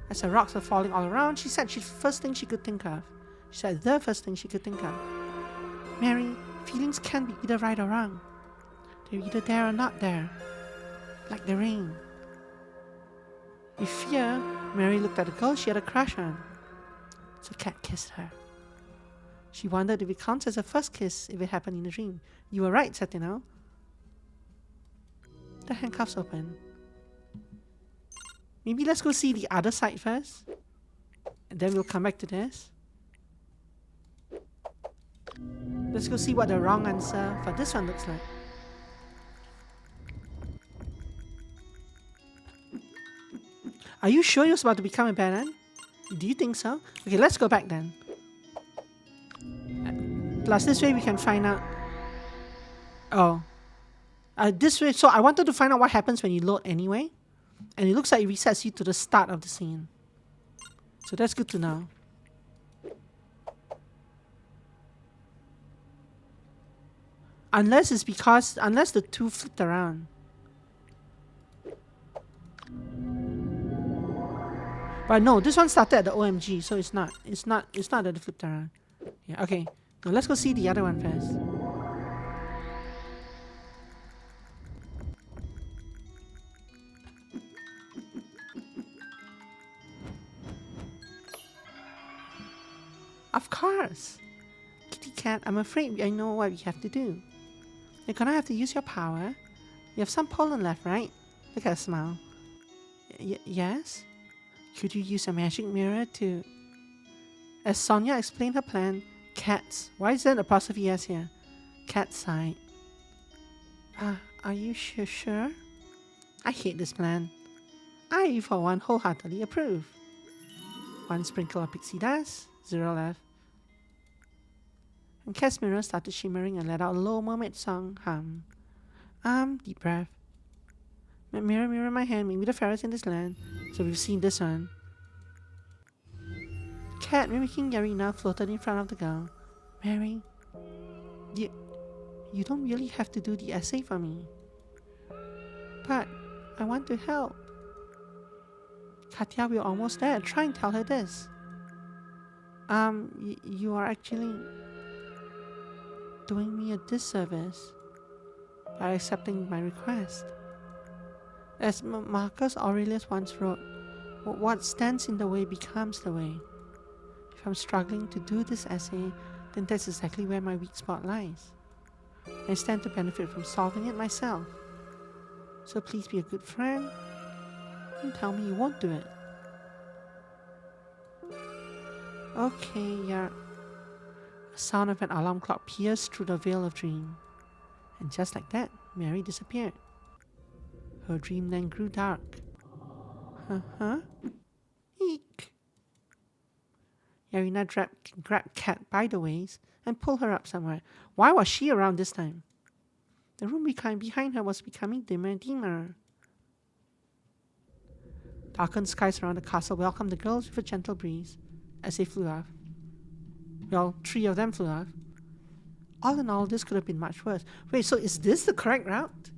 Speaker 1: As the rocks were falling all around, she said the first thing she could think of. Mary, feelings can be either right or wrong. They're either there or not there. Like the rain. With fear, Mary looked at the girl she had a crush on. So Cat kissed her. She wondered if it counts as a first kiss if it happened in a dream. You were right, Satino. The handcuffs open. Maybe let's go see the other side first. And then we'll come back to this. Let's go see what the wrong answer for this one looks like. Are you sure you're about to become a badass? Do you think so? Okay, let's go back then. Plus, this way we can find out. Oh. This way, so I wanted to find out what happens when you load anyway. And it looks like it resets you to the start of the scene. So that's good to know. Unless the two flipped around. But no, this one started at the OMG, so it's not that it flipped around. Yeah, okay. Now let's go see the other one first. Of course. Kitty cat, I'm afraid I know what we have to do. You're gonna have to use your power. You have some pollen left, right? Look at her smile. Yes? Could you use a magic mirror to... As Sonia explained her plan, Cats... Why is there an apostrophe S here? Cat sighed. Are you sure? I hate this plan. I, for one, wholeheartedly approve. 1 sprinkle of pixie dust, 0 left. And Cat's mirror started shimmering and let out a low mermaid song hum. Deep breath. Mirror, mirror in my hand, maybe the fairest in this land. So we've seen this one. Cat, mimicking Yari, now floated in front of the girl. Mary, you don't really have to do the essay for me. But I want to help. Katya, we're almost there. Try and tell her this. You are actually doing me a disservice by accepting my request. As Marcus Aurelius once wrote, what stands in the way becomes the way. If I'm struggling to do this essay, then that's exactly where my weak spot lies. I stand to benefit from solving it myself. So please be a good friend and tell me you won't do it. Okay, yeah. The sound of an alarm clock pierced through the veil of dream. And just like that, Mary disappeared. Her dream then grew dark. Eek. Yarina grabbed Cat by the waist and pulled her up somewhere. Why was she around this time? The room behind her was becoming dimmer and dimmer. Darkened skies around the castle welcomed the girls with a gentle breeze as they flew off. Well, 3 of them flew off. All in all, this could have been much worse. Wait, so is this the correct route?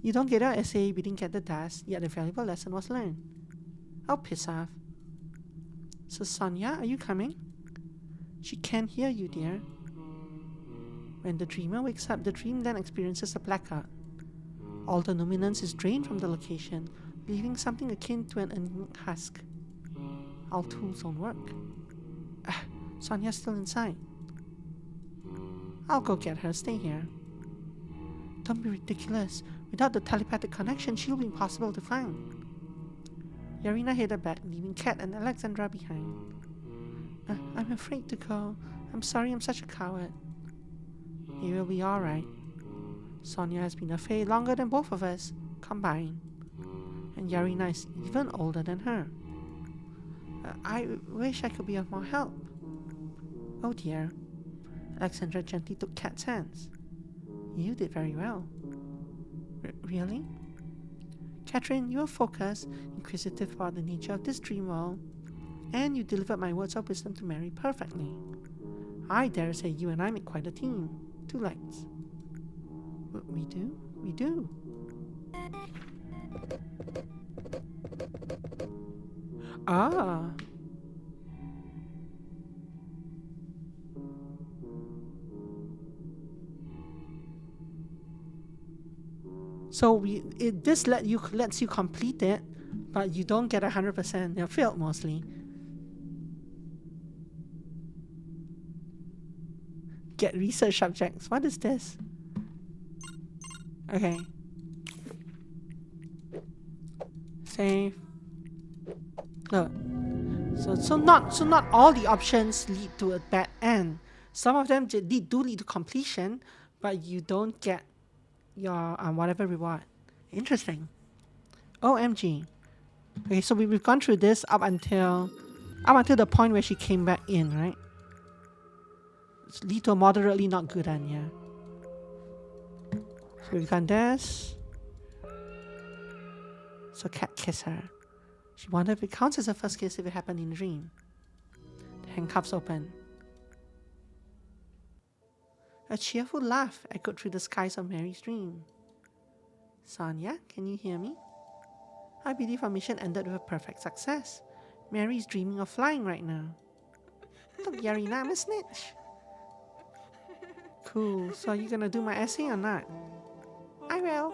Speaker 1: You don't get our essay, we didn't get the dust, yet a valuable lesson was learned. Oh, piss off. So Sonia, are you coming? She can't hear you, dear. When the dreamer wakes up, the dream then experiences a blackout. All the luminance is drained from the location, leaving something akin to an anemic husk. Our tools don't work. Sonia's still inside. I'll go get her, stay here. Don't be ridiculous. Without the telepathic connection, she'll be impossible to find. Yarina headed back, leaving Cat and Alexandra behind. I'm afraid to go. I'm sorry I'm such a coward. You will be alright. Sonia has been a fae longer than both of us, combined. And Yarina is even older than her. I wish I could be of more help. Oh dear. Alexandra gently took Cat's hands. You did very well. Really? Catherine, you are focused, inquisitive about the nature of this dream world, and you delivered my words of wisdom to Mary perfectly. I dare say you and I make quite a team. 2 legs. We do? We do. Ah. So this lets you complete it, but you don't get 100%. They're failed mostly. Get research subjects. What is this? Okay. Save. Look. So not all the options lead to a bad end. Some of them do lead to completion, but you don't get your whatever reward. Interesting. OMG. Okay, so we've gone through this up until the point where she came back in, right? It's lead to a moderately not good end, yeah. So we've done this. So Cat kiss her. She wondered if it counts as a first kiss if it happened in a dream. The handcuffs open. A cheerful laugh echoed through the skies of Mary's dream. Sonia, can you hear me? I believe our mission ended with a perfect success. Mary is dreaming of flying right now. Look, Yarina, I'm a snitch. Cool, so are you gonna do my essay or not? I will.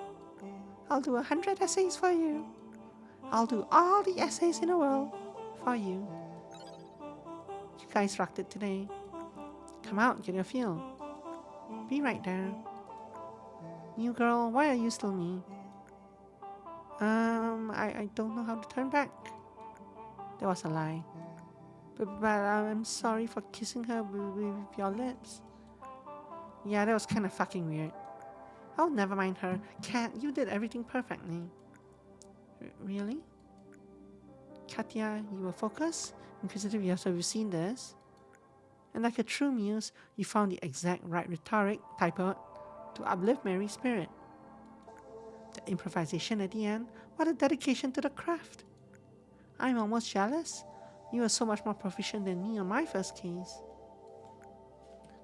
Speaker 1: I'll do 100 essays for you. I'll do all the essays in the world for you. You guys rocked it today. Come out, get your feel. Be right there. New girl, why are you still me? I don't know how to turn back. That was a lie. But I'm sorry for kissing her with your lips. Yeah, that was kind of fucking weird. Oh, never mind her. Kat, you did everything perfectly. Really? Katya, you were focused, inquisitive, yes, have you seen this? And like a true muse, you found the exact right rhetoric, typo, to uplift Mary's spirit. The improvisation at the end, what a dedication to the craft. I'm almost jealous. You are so much more proficient than me on my first case.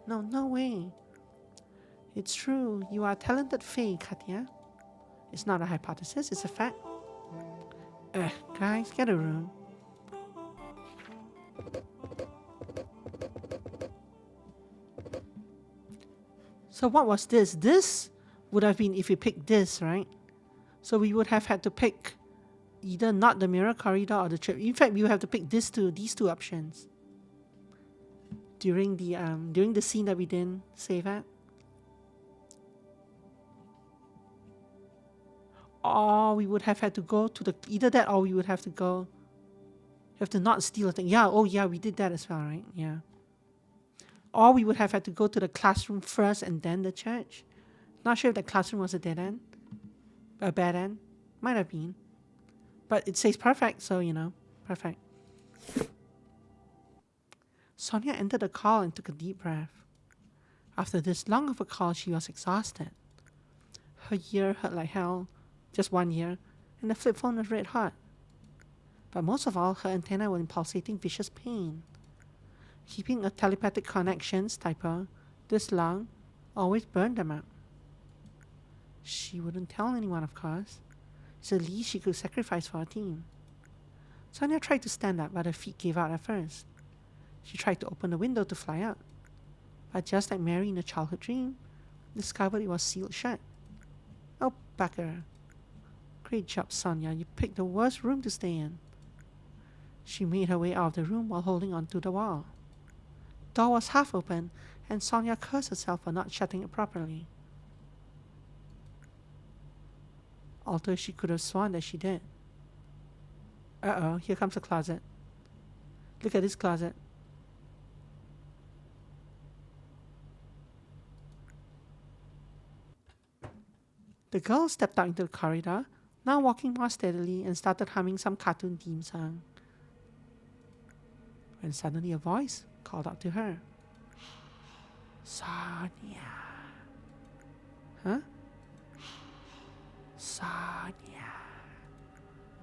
Speaker 1: No way. It's true, you are a talented fae, Katya. It's not a hypothesis, it's a fact. Guys, get a room. So what was this? This would have been if we picked this, right? So we would have had to pick either not the mirror corridor or the trip. In fact, we would have to pick these two options during the scene that we didn't save at. Or we would have had to go to either that, or we would have to go. You have to not steal a thing. Yeah, oh yeah, we did that as well, right? Yeah. Or we would have had to go to the classroom first and then the church. Not sure if the classroom was a dead end. A bad end. Might have been. But it says perfect, so perfect. Sonia entered the call and took a deep breath. After this long of a call, she was exhausted. Her ear hurt like hell. Just one ear, and the flip phone was red hot. But most of all, her antennae were in pulsating vicious pain. Keeping a telepathic connections, typer, this long, always burned them out. She wouldn't tell anyone, of course. It's the least she could sacrifice for her team. Sonia tried to stand up, but her feet gave out at first. She tried to open the window to fly out. But just like Mary in a childhood dream, discovered it was sealed shut. Oh, bugger. Great job, Sonia. You picked the worst room to stay in. She made her way out of the room while holding onto the wall. The door was half open, and Sonia cursed herself for not shutting it properly. Although she could have sworn that she did. Uh-oh, here comes the closet. Look at this closet. The girl stepped out into the corridor, now walking more steadily, and started humming some cartoon theme song. When suddenly a voice called out to her. Sonia. Huh? Sonia.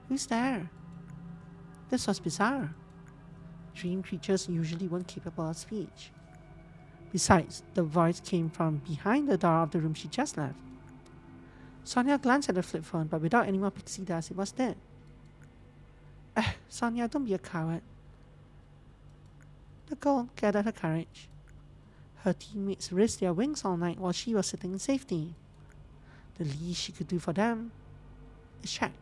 Speaker 1: Who's there? This was bizarre. Dream creatures usually weren't capable of speech. Besides, the voice came from behind the door of the room she just left. Sonia glanced at the flip phone, but without any more Pixie dust, it was dead. Sonia, don't be a coward. The girl gathered her courage. Her teammates risked their wings all night while she was sitting in safety. The least she could do for them is check.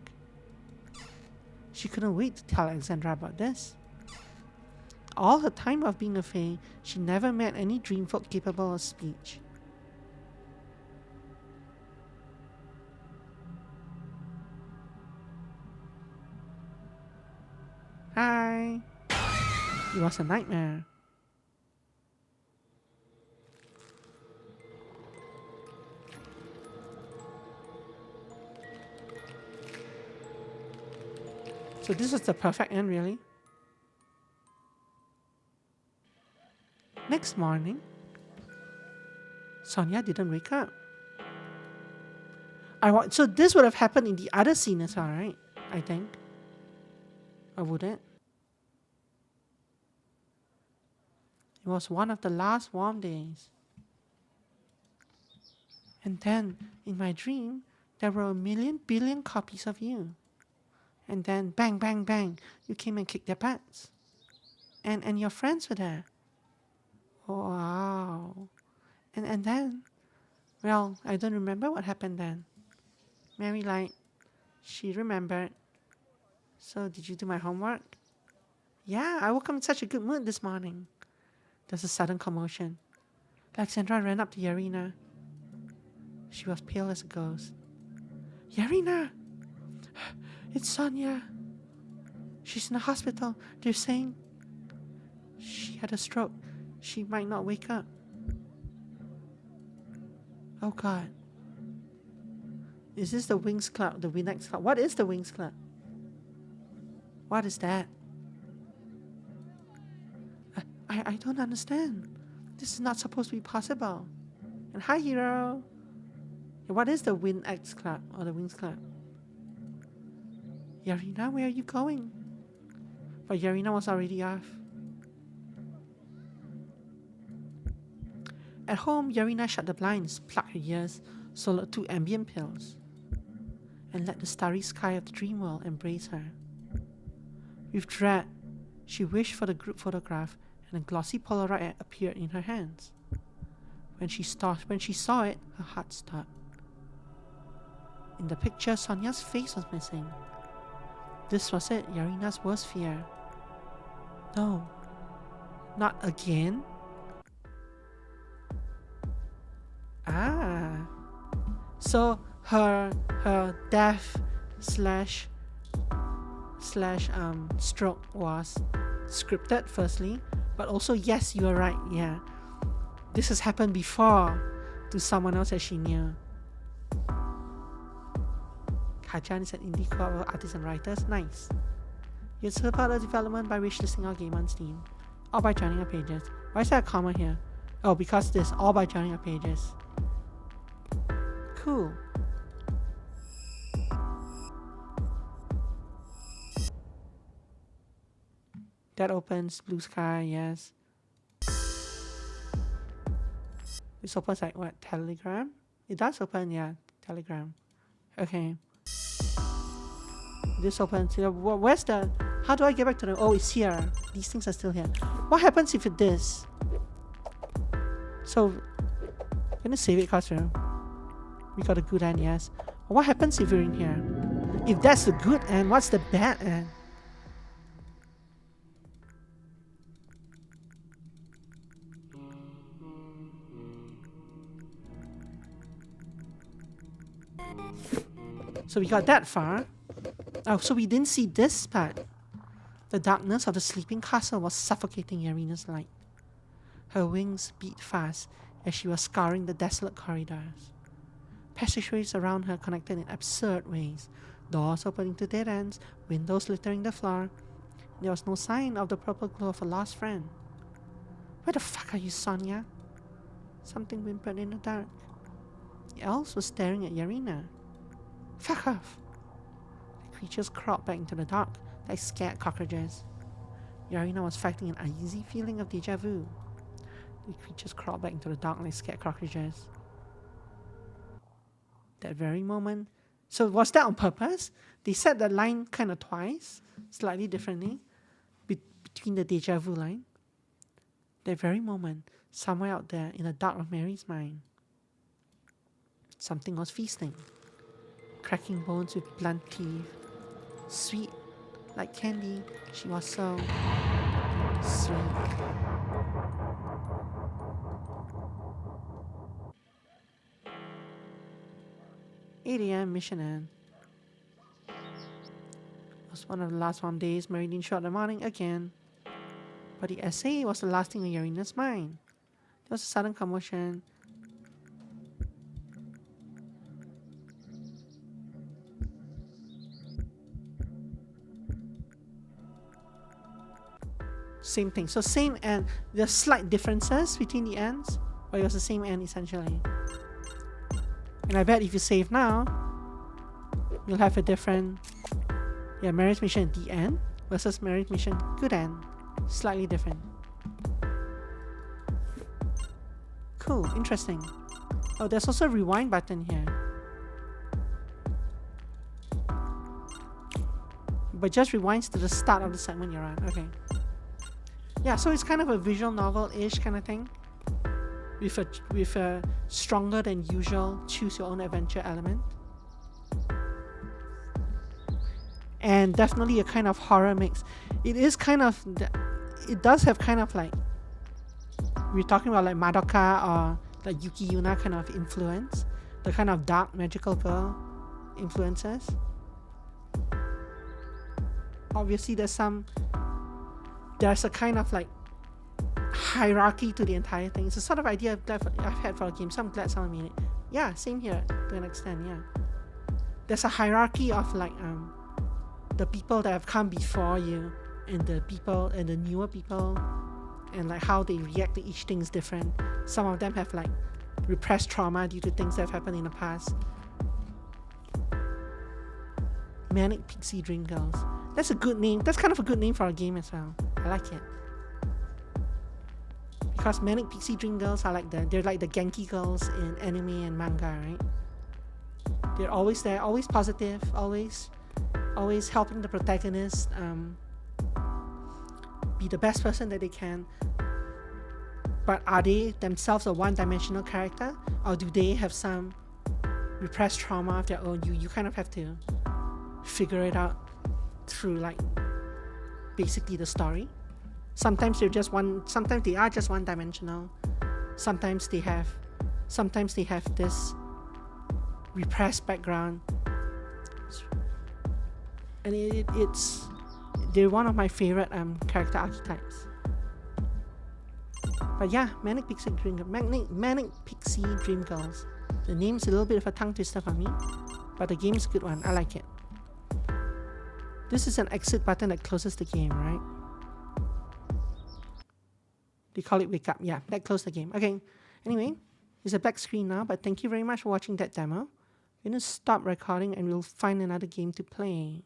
Speaker 1: She couldn't wait to tell Alexandra about this. All her time of being a fae, she never met any dreamfolk capable of speech. Hi. It was a nightmare. So this is the perfect end, really. Next morning, Sonia didn't wake up. So this would have happened in the other scene as well, right? I think. Or would it? It was one of the last warm days. And then, in my dream, there were 1,000,000,000,000 copies of you. And then, bang, bang, bang, you came and kicked their butts. And your friends were there. Oh, wow. And then, well, I don't remember what happened then. Mary lied. She remembered. So, did you do my homework? Yeah, I woke up in such a good mood this morning. There's a sudden commotion. Alexandra ran up to Yarina. She was pale as a ghost. Yarina! It's Sonia. She's in the hospital. They're saying she had a stroke. She might not wake up. Oh God. Is this the Wings Club? The Winex Club? What is the Wings Club? What is that? I don't understand. This is not supposed to be possible. And hi, hero. And what is the Winex Club or the Wings Club? Yarina, where are you going? But Yarina was already off. At home, Yarina shut the blinds, plucked her ears, swallowed 2 ambient pills, and let the starry sky of the dream world embrace her. With dread, she wished for the group photograph, and a glossy Polaroid appeared in her hands. When she saw it, her heart stopped. In the picture, Sonia's face was missing. This was it, Yarina's worst fear. No, not again. Ah, so her death slash stroke was scripted firstly, but also yes, you are right. Yeah, this has happened before to someone else that she knew. Kajan is an indie co-op of artists and writers. Nice. You support the development by wishlisting our game on Steam, or by joining our pages. Why is there a comma here? Oh, because this, or by joining our pages. Cool. That opens blue sky, yes. This opens like what? Telegram? It does open, yeah. Telegram. Okay. This opens here. Where's the... How do I get back to the... Oh, it's here. These things are still here. What happens if it this? So, I'm gonna save it because we got a good end, yes. What happens if we're in here? If that's the good end, what's the bad end? So we got that far. Oh, so we didn't see this part. The darkness of the sleeping castle was suffocating Yarina's light. Her wings beat fast as she was scouring the desolate corridors. Passageways around her connected in absurd ways, doors opening to dead ends, windows littering the floor. There was no sign of the purple glow of a lost friend. Where the fuck are you, Sonia? Something whimpered in the dark. The elves were staring at Yarina. Fuck off! The creatures crawled back into the dark like scared cockroaches. Yarina was fighting an uneasy feeling of deja vu. The creatures crawled back into the dark like scared cockroaches. That very moment. So was that on purpose? They said the line kind of twice, slightly differently, between the deja vu line. That very moment, somewhere out there in the dark of Mary's mind, something was feasting. Cracking bones with blunt teeth. Sweet, like candy, she was so sweet. "8 a.m. mission end. It was one of the last warm days. Mary didn't show up in the morning again. But the essay was the last thing on Yarina's mind. There was a sudden commotion. Same thing. So same end. There's slight differences between the ends, but it was the same end essentially. And I bet if you save now, you'll have a different... Yeah, Mary's mission at the end versus Mary's mission good end. Slightly different. Cool, interesting. Oh, there's also a rewind button here. But just rewinds to the start of the segment you're on. Okay. Yeah, so it's kind of a visual novel-ish kind of thing. With a stronger than usual choose your own adventure element. And definitely a kind of horror mix. It is kind of, it does have kind of like, we're talking about like Madoka or like Yuki Yuna kind of influence. The kind of dark magical girl influences. Obviously there's a kind of like hierarchy to the entire thing. It's a sort of idea I've had for a game, so I'm glad someone made it. Yeah, same here to an extent, yeah. There's a hierarchy of like the people that have come before you and the people and the newer people and like how they react to each thing is different. Some of them have like repressed trauma due to things that have happened in the past. Manic, Pixie, Dreamgirls. That's a good name. That's kind of a good name for a game as well. I like it. Because Manic, Pixie, Dreamgirls are like they're like the Genki girls in anime and manga, right? They're always there, always positive, always helping the protagonist be the best person that they can. But are they themselves a one-dimensional character, or do they have some repressed trauma of their own? You kind of have to figure it out through like basically the story. Sometimes they are just one-dimensional. Sometimes they have this repressed background, and they're one of my favorite character archetypes. But yeah, Manic Pixie Dreamgirls. The name's a little bit of a tongue twister for me, but the game's a good one. I like it. This is an exit button that closes the game, right? They call it wake up. Yeah, that closed the game. Okay. Anyway, it's a black screen now, but thank you very much for watching that demo. I'm going to stop recording and we'll find another game to play.